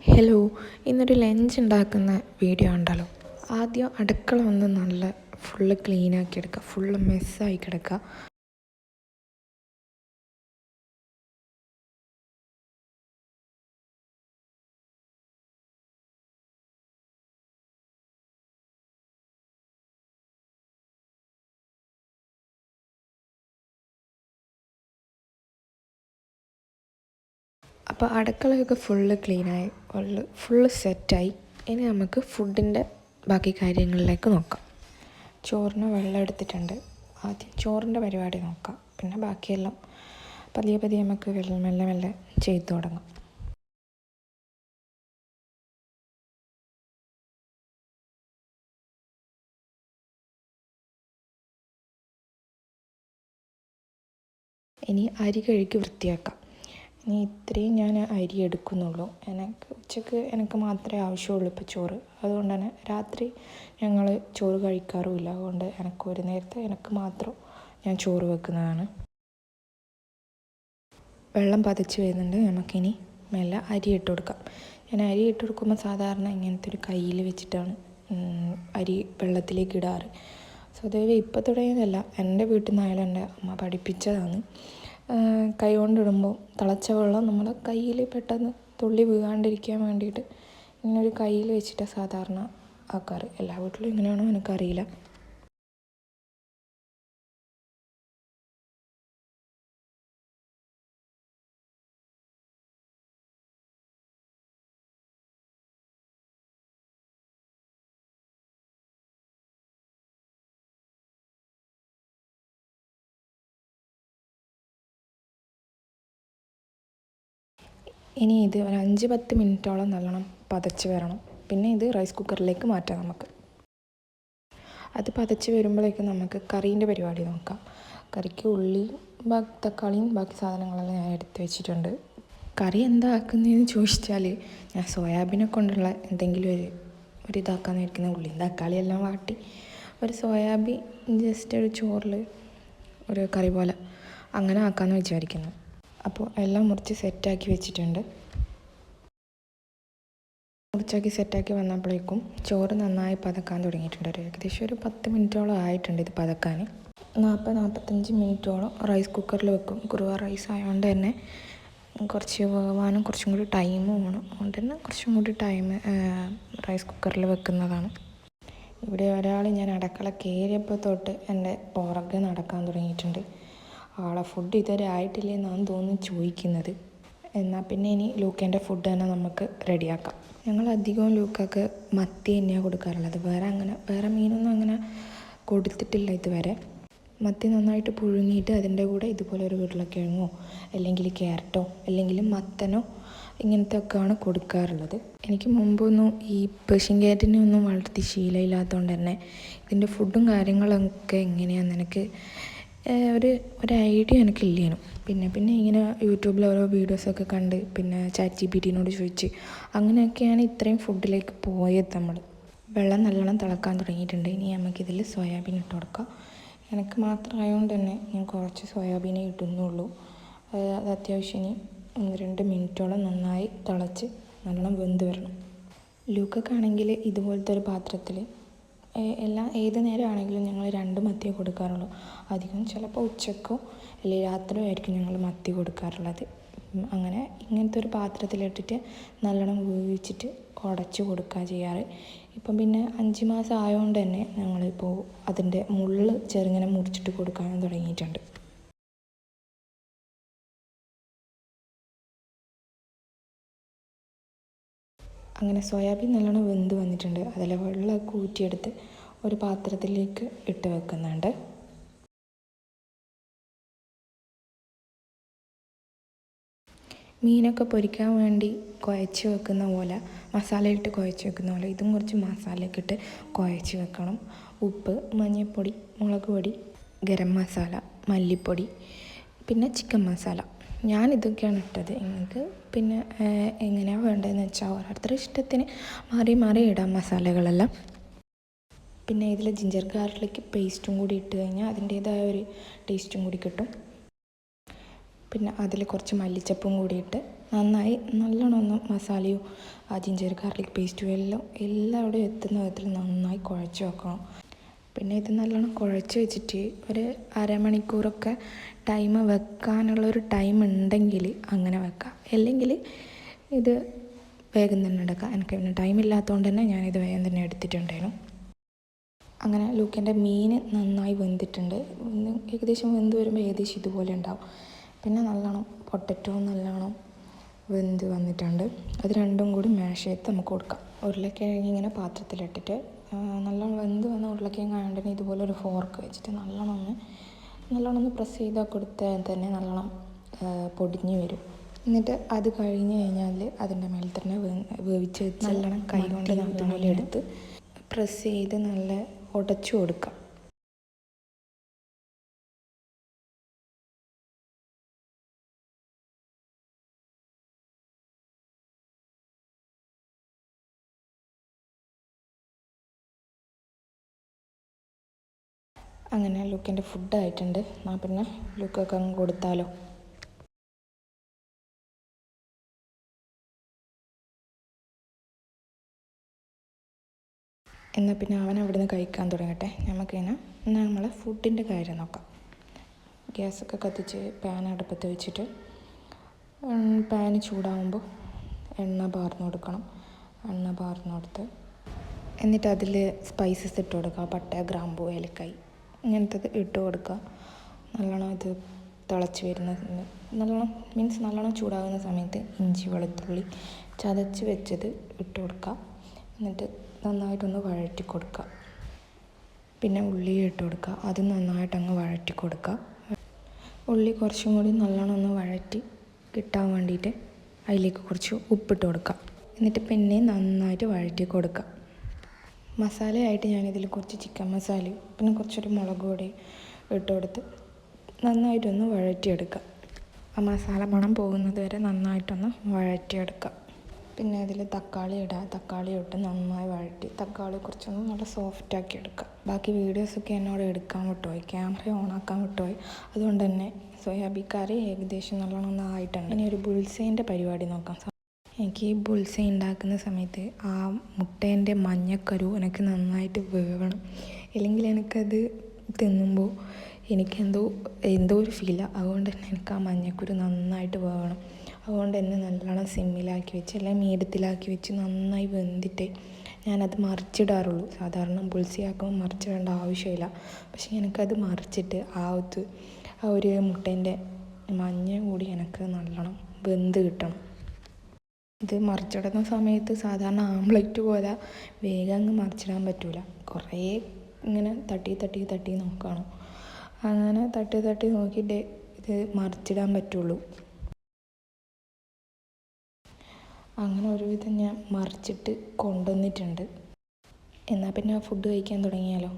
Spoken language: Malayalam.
ഹലോ, ഇന്നൊരു ലഞ്ച് ഉണ്ടാക്കുന്ന വീഡിയോ ഉണ്ടല്ലോ. ആദ്യം അടുക്കള ഒന്ന് നല്ല ഫുള്ള് ക്ലീനാക്കി എടുക്കുക, ഫുള്ള് മെസ്സായി കിടക്കുക. അപ്പോൾ അടുക്കളയൊക്കെ ഫുള്ള് ക്ലീനായി, ഫുള്ള് സെറ്റായി. ഇനി നമുക്ക് ഫുഡിൻ്റെ ബാക്കി കാര്യങ്ങളിലേക്ക് നോക്കാം. ചോറിന് വെള്ളം എടുത്തിട്ടുണ്ട്. ആദ്യം ചോറിൻ്റെ പരിപാടി നോക്കാം, പിന്നെ ബാക്കിയെല്ലാം പതിയെ പതിയെ നമുക്ക് മെല്ലെ മെല്ലെ ചെയ്തു തുടങ്ങാം. ഇനി അരി കഴുകി വൃത്തിയാക്കാം. ഇനി ഇത്രയും ഞാൻ അരി എടുക്കുന്നുള്ളൂ. ഉച്ചക്ക് എനിക്ക് മാത്രമേ ആവശ്യമുള്ളൂ ഇപ്പോൾ ചോറ്. അതുകൊണ്ട് തന്നെ രാത്രി ഞങ്ങൾ ചോറ് കഴിക്കാറുമില്ല. അതുകൊണ്ട് ഒരു നേരത്തെ എനിക്ക് മാത്രം ഞാൻ ചോറ് വെക്കുന്നതാണ്. വെള്ളം പതച്ച് വരുന്നുണ്ട്. നമുക്കിനി മെല്ലെ അരി ഇട്ട് കൊടുക്കാം. ഞാൻ അരി ഇട്ട് കൊടുക്കുമ്പോൾ സാധാരണ ഇങ്ങനത്തെ ഒരു കയ്യിൽ വെച്ചിട്ടാണ് അരി വെള്ളത്തിലേക്ക് ഇടാറ്. സ്വതവേ ഇപ്പോൾ തുടങ്ങിയതല്ല, എൻ്റെ വീട്ടിൽ നിന്നായാലും എൻ്റെ അമ്മ പഠിപ്പിച്ചതാണ്. കൈ കൊണ്ടിടുമ്പോൾ തിളച്ച വെള്ളം നമ്മുടെ കയ്യിൽ പെട്ടെന്ന് തുള്ളി വീഴാണ്ടിരിക്കാൻ വേണ്ടിയിട്ട് ഇങ്ങനൊരു കയ്യിൽ വെച്ചിട്ട് സാധാരണ ആക്കാറ്. എല്ലാ വീട്ടിലും ഇങ്ങനെയാണോ എനിക്കറിയില്ല. ഇനി ഇത് ഒരു 5-10 മിനിറ്റോളം നല്ലോണം പതച്ച് വരണം. പിന്നെ ഇത് റൈസ് കുക്കറിലേക്ക് മാറ്റാം നമുക്ക്. അത് പതച്ച് വരുമ്പോഴേക്കും നമുക്ക് കറീൻ്റെ പരിപാടി നോക്കാം. കറിക്ക് ഉള്ളി, തക്കാളിയും ബാക്കി സാധനങ്ങളെല്ലാം ഞാൻ എടുത്ത് വെച്ചിട്ടുണ്ട്. കറി എന്താ ആക്കുന്നതെന്ന് ചോദിച്ചാൽ ഞാൻ സോയാബീനെ കൊണ്ടുള്ള എന്തെങ്കിലും ഒരു ഇതാക്കാമെന്ന് വിചാരിക്കുന്ന. ഉള്ളിയും തക്കാളിയെല്ലാം വാട്ടി ഒരു സോയാബീൻ ജസ്റ്റ് ഒരു ചോറിൽ ഒരു കറി പോലെ അങ്ങനെ ആക്കാമെന്ന് വിചാരിക്കുന്നു. അപ്പോൾ എല്ലാം മുറിച്ച് സെറ്റാക്കി വെച്ചിട്ടുണ്ട്. മുറിച്ചാക്കി സെറ്റാക്കി വന്നപ്പോഴേക്കും ചോറ് നന്നായി പതക്കാൻ തുടങ്ങിയിട്ടുണ്ട്. ഏകദേശം ഒരു 10 മിനിറ്റോളം ആയിട്ടുണ്ട് ഇത് പതക്കാൻ. 40-45 മിനിറ്റോളം റൈസ് കുക്കറിൽ വെക്കും. കുറുവ റൈസ് ആയതുകൊണ്ട് തന്നെ കുറച്ച് വേവാനും കുറച്ചും കൂടി ടൈമും വേണം. അതുകൊണ്ട് തന്നെ കുറച്ചും കൂടി ടൈം റൈസ് കുക്കറിൽ വെക്കുന്നതാണ്. ഇവിടെ ഒരാൾ ഞാൻ അടുക്കള കയറിയപ്പോൾ തൊട്ട് എൻ്റെ പുറകെ നടക്കാൻ തുടങ്ങിയിട്ടുണ്ട്. ആളെ ഫുഡ് ഇതുവരെ ആയിട്ടില്ലേ എന്നാണ് തോന്നുന്നു ചോദിക്കുന്നത്. എന്നാൽ പിന്നെ ഇനി ലൂക്കേൻ്റെ ഫുഡ് തന്നെ നമുക്ക് റെഡിയാക്കാം. ഞങ്ങൾ അധികവും ലൂക്കാക്ക് മത്തി തന്നെയാണ് കൊടുക്കാറുള്ളത്. വേറെ മീനൊന്നും അങ്ങനെ കൊടുത്തിട്ടില്ല ഇതുവരെ. മത്തി നന്നായിട്ട് പുഴുങ്ങിയിട്ട് അതിൻ്റെ കൂടെ ഇതുപോലെ ഒരു ഉരുളക്കിഴങ്ങോ അല്ലെങ്കിൽ ക്യാരറ്റോ അല്ലെങ്കിൽ മത്തനോ ഇങ്ങനത്തെ ഒക്കെയാണ് കൊടുക്കാറുള്ളത്. എനിക്ക് മുമ്പൊന്നും ഈ പേർഷ്യൻ ക്യാറ്റിനെ ഒന്നും വളർത്തി ശീലമില്ലാത്തതുകൊണ്ട് തന്നെ ഇതിൻ്റെ ഫുഡും കാര്യങ്ങളൊക്കെ എങ്ങനെയാണെന്ന് എനിക്ക് ഒരു ഐഡിയ എനിക്കില്ലേനു. പിന്നെ ഇങ്ങനെ യൂട്യൂബിൽ ഓരോ വീഡിയോസൊക്കെ കണ്ട് പിന്നെ ChatGPTനോട് ചോദിച്ച് അങ്ങനെയൊക്കെയാണ് ഇത്രയും ഫുഡിലേക്ക് പോയത് നമ്മൾ. വെള്ളം നല്ലോണം തിളക്കാൻ തുടങ്ങിയിട്ടുണ്ട്. ഇനി നമുക്കിതിൽ സോയാബീൻ ഇട്ട് കൊടുക്കാം. എനിക്ക് മാത്രമായതുകൊണ്ട് തന്നെ ഞാൻ കുറച്ച് സോയാബീനേ ഇടുന്നുള്ളൂ. അത് അത്യാവശ്യം ഇനി 1-2 മിനിറ്റോളം നന്നായി തിളച്ച് നല്ലോണം വെന്ത് വരണം. ലൂക്കൊക്കെയാണെങ്കിൽ ഇതുപോലത്തെ ഒരു പാത്രത്തിൽ ഏത് നേരമാണെങ്കിലും ഞങ്ങൾ 2 മത്തിയേ കൊടുക്കാറുള്ളൂ. അധികം ചിലപ്പോൾ ഉച്ചക്കോ അല്ലെങ്കിൽ രാത്രിയോ ആയിരിക്കും ഞങ്ങൾ മത്തി കൊടുക്കാറുള്ളത്. അങ്ങനെ ഇങ്ങനത്തെ ഒരു പാത്രത്തിലിട്ടിട്ട് നല്ലോണം വേവിച്ചിട്ട് ഉടച്ച് കൊടുക്കുക ചെയ്യാറ്. ഇപ്പം പിന്നെ 5 മാസം ആയതുകൊണ്ട് തന്നെ ഞങ്ങളിപ്പോൾ അതിൻ്റെ മുള്ള് ചെറുങ്ങനെ മുറിച്ചിട്ട് കൊടുക്കാനും തുടങ്ങിയിട്ടുണ്ട്. അങ്ങനെ സോയാബീൻ നല്ലോണം വെന്ത് വന്നിട്ടുണ്ട്. അതിലെ വെള്ളമൊക്കെ ഊറ്റിയെടുത്ത് ഒരു പാത്രത്തിലേക്ക് ഇട്ട് വെക്കുന്നുണ്ട്. മീനൊക്കെ പൊരിക്കാൻ വേണ്ടി കുഴച്ച് വെക്കുന്ന പോലെ മസാലയിട്ട് കുഴച്ച് വെക്കുന്ന പോലെ ഇതും കുറച്ച് മസാലയൊക്കെ ഇട്ട് കുഴച്ച് വെക്കണം. ഉപ്പ്, മഞ്ഞൾപ്പൊടി, മുളക് പൊടി, ഗരം മസാല, മല്ലിപ്പൊടി, പിന്നെ ചിക്കൻ മസാല. ഞാനിതൊക്കെയാണ് ഇട്ടത്. നിങ്ങൾക്ക് പിന്നെ എങ്ങനെയാണ് വേണ്ടതെന്ന് വെച്ചാൽ ഓരോരുത്തരുടെ ഇഷ്ടത്തിന് മാറി ഇടാം മസാലകളെല്ലാം. പിന്നെ ഇതിൽ ജിഞ്ചർ ഗാർലിക് പേസ്റ്റും കൂടി ഇട്ട് കഴിഞ്ഞാൽ അതിൻ്റേതായ ഒരു ടേസ്റ്റും കൂടി കിട്ടും. പിന്നെ അതിൽ കുറച്ച് മല്ലിച്ചപ്പും കൂടി ഇട്ട് നന്നായി നല്ലോണം ഒന്ന് മസാലയും ആ ജിഞ്ചർ ഗാർലിക് പേസ്റ്റും എല്ലാവിടെയും എത്തുന്ന വിധത്തിൽ നന്നായി കുഴച്ച് വെക്കണം. പിന്നെ ഇത് നല്ലോണം കുഴച്ച് വെച്ചിട്ട് ഒരു അരമണിക്കൂറൊക്കെ ടൈം വെക്കാനുള്ളൊരു ടൈം ഉണ്ടെങ്കിൽ അങ്ങനെ വെക്കാം. അല്ലെങ്കിൽ ഇത് വേഗം തന്നെ എടുക്കാം. എനിക്ക് പിന്നെ ടൈം ഇല്ലാത്തതുകൊണ്ട് തന്നെ ഞാനിത് വേഗം തന്നെ എടുത്തിട്ടുണ്ടായിരുന്നു. അങ്ങനെ ലൂക്കൻ്റെ മീൻ നന്നായി വെന്തിട്ടുണ്ട്. ഏകദേശം വെന്ത് വരുമ്പോൾ ഏകദേശം ഇതുപോലെ ഉണ്ടാവും. പിന്നെ നല്ലോണം പൊട്ടറ്റോ നല്ലോണം വെന്ത് വന്നിട്ടുണ്ട്. അത് രണ്ടും കൂടി മാഷ് ചെയ്ത് നമുക്ക് കൊടുക്കാം. ഉരുളക്കിഴങ്ങ് ഇങ്ങനെ പാത്രത്തിലിട്ടിട്ട് നല്ലോണം വെന്ത് വന്ന ഉരുളക്കിഴങ്ങ് ആയതുകൊണ്ട് ഇതുപോലെ ഒരു ഫോർക്ക് വെച്ചിട്ട് നല്ലോണം ഒന്ന് പ്രസ് ചെയ്താൽ കൊടുത്താൽ തന്നെ നല്ലോണം പൊടിഞ്ഞ് വരും. എന്നിട്ട് അത് കഴിഞ്ഞ് കഴിഞ്ഞാൽ അതിൻ്റെ മേലെ തന്നെ വേവിച്ച് വെച്ച് നല്ലോണം കൈ കൊണ്ട് നല്ലോണം എടുത്ത് പ്രസ് ചെയ്ത് നല്ല ഉടച്ചു കൊടുക്കാം. അങ്ങനെ ലുക്കിൻ്റെ ഫുഡായിട്ടുണ്ട്. എന്നാൽ പിന്നെ ലുക്കൊക്കെ അങ്ങ് കൊടുത്താലോ. എന്നാൽ പിന്നെ അവൻ അവിടെ നിന്ന് കഴിക്കാൻ തുടങ്ങട്ടെ. നമുക്കിങ്ങനെ നമ്മളെ ഫുഡിൻ്റെ കാര്യം നോക്കാം. ഗ്യാസൊക്കെ കത്തിച്ച് പാൻ അടുപ്പത്ത് വെച്ചിട്ട് പാന് ചൂടാകുമ്പോൾ എണ്ണ പാർന്ന് കൊടുക്കണം. എണ്ണ പാർന്ന് കൊടുത്ത് എന്നിട്ട് അതിൽ സ്പൈസസ് ഇട്ട് കൊടുക്കുക. പട്ട, ഗ്രാമ്പൂ, ഏലക്കായ് ഇങ്ങനത്തത് ഇട്ട് കൊടുക്കുക. നല്ലോണം ഇത് തിളച്ച് വരുന്ന നല്ലോണം ചൂടാകുന്ന സമയത്ത് ഇഞ്ചി വെളുത്തുള്ളി ചതച്ച് വെച്ചത് ഇട്ട് കൊടുക്കുക. എന്നിട്ട് നന്നായിട്ടൊന്ന് വഴറ്റി കൊടുക്കുക. പിന്നെ ഉള്ളി ഇട്ട് കൊടുക്കുക. അത് നന്നായിട്ടങ്ങ് വഴറ്റി കൊടുക്കുക. ഉള്ളി കുറച്ചും കൂടി നല്ലോണം ഒന്ന് വഴറ്റി കിട്ടാൻ വേണ്ടിയിട്ട് അതിലേക്ക് കുറച്ച് ഉപ്പിട്ട് കൊടുക്കുക. എന്നിട്ട് പിന്നെ നന്നായിട്ട് വഴറ്റി കൊടുക്കുക. മസാലയായിട്ട് ഞാനിതിൽ കുറച്ച് ചിക്കൻ മസാലയും പിന്നെ കുറച്ചൊരു മുളക് പൊടി ഇട്ട് കൊടുത്ത് നന്നായിട്ടൊന്ന് വഴറ്റിയെടുക്കുക. ആ മസാല മണം പോകുന്നത് വരെ നന്നായിട്ടൊന്ന് വഴറ്റിയെടുക്കുക. പിന്നെ അതിൽ തക്കാളി ഇടുക. തക്കാളി ഇട്ട് നന്നായി വഴറ്റി തക്കാളി കുറച്ചൊന്ന് നല്ല സോഫ്റ്റാക്കി എടുക്കുക. ബാക്കി വീഡിയോസൊക്കെ എന്നോട് എടുക്കാൻ വിട്ടുപോയി, ക്യാമറ ഓണാക്കാൻ വിട്ടുപോയി. അതുകൊണ്ട് തന്നെ സോയാബീൻ കറി ഏകദേശം നല്ലോണം ഒന്ന് ആയിട്ടുണ്ട്. ഇനി ഒരു ബുൾസൈൻ്റെ പരിപാടി നോക്കാം. എനിക്ക് ഈ ബുൾസൈ ഉണ്ടാക്കുന്ന സമയത്ത് ആ മുട്ടേൻ്റെ മഞ്ഞക്കരു എനിക്ക് നന്നായിട്ട് വേവണം. ഇല്ലെങ്കിൽ എനിക്കത് തിന്നുമ്പോൾ എനിക്കെന്തോ ഒരു ഫീലാണ്. അതുകൊണ്ട് തന്നെ എനിക്ക് ആ മഞ്ഞക്കുരു നന്നായിട്ട് വേവണം. അതുകൊണ്ട് തന്നെ നല്ലോണം സിമ്മിലാക്കി വെച്ച് അല്ലെങ്കിൽ മീഡിയത്തിലാക്കി വെച്ച് നന്നായി വെന്തിട്ട് ഞാനത് മറിച്ചിടാറുള്ളൂ. സാധാരണ ബുൾസൈ ആക്കുമ്പോൾ മറിച്ചിടേണ്ട ആവശ്യമില്ല. പക്ഷേ എനിക്കത് മറിച്ചിട്ട് ആ ഒരു മുട്ടേൻ്റെ മഞ്ഞ കൂടി എനിക്ക് നല്ലോണം വെന്ത് കിട്ടണം. ഇത് മറിച്ചിടുന്ന സമയത്ത് സാധാരണ ആംപ്ലേറ്റ് പോലെ വേഗം അങ്ങ് മറിച്ചിടാൻ പറ്റില്ല. കുറേ ഇങ്ങനെ തട്ടി നോക്കണം. അങ്ങനെ തട്ടി നോക്കിയിട്ട് ഇത് മറിച്ചിടാൻ പറ്റുള്ളൂ. അങ്ങനെ ഒരുവിധം ഞാൻ മറിച്ചിട്ട് കൊണ്ടുവന്നിട്ടുണ്ട്. എന്നാൽ പിന്നെ ഫുഡ് കഴിക്കാൻ തുടങ്ങിയാലോ.